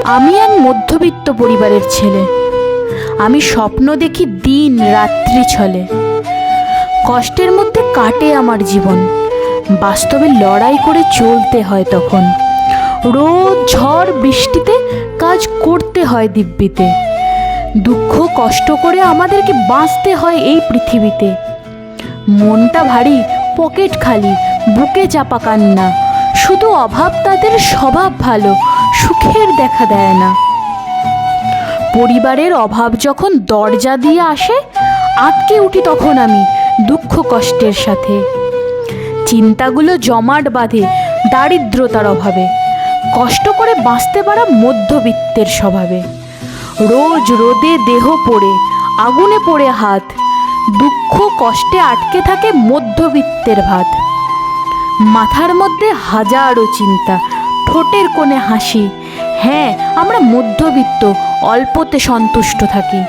আমি এক মধ্যবিত্ত পরিবারের ছেলে। আমি স্বপ্ন দেখি দিন রাত্রি ছলে। কষ্টের মধ্যে কাটে আমার জীবন, বাস্তবে লড়াই করে চলতে হয় তখন। রোদ ঝড় বৃষ্টিতে কাজ করতে হয় দিব্যিতে। দুঃখ কষ্ট করে আমাদেরকে বাঁচতে হয় এই পৃথিবীতে। মনটা ভারী, পকেট খালি, বুকে চাপা কান্না। শুধু অভাব তাদের স্বভাব ভালো, সুখের দেখা দেয় না। পরিবারের অভাব যখন দরজা দিয়ে আসে, আটকে উঠি তখন আমি দুঃখ কষ্টের সাথে। চিন্তাগুলো জমাট বাঁধে দারিদ্রতার অভাবে, কষ্ট করে বাঁচতে পারা মধ্যবিত্তের স্বভাবে। রোজ রোদে দেহ পড়ে, আগুনে পড়ে হাত, দুঃখ কষ্টে আটকে থাকে মধ্যবিত্তের ভাত। মাথার মধ্যে হাজারো চিন্তা, ঠোঁটের কোণে হাসি। হ্যাঁ, আমরা মধ্যবিত্ত, অল্পতে সন্তুষ্ট থাকি।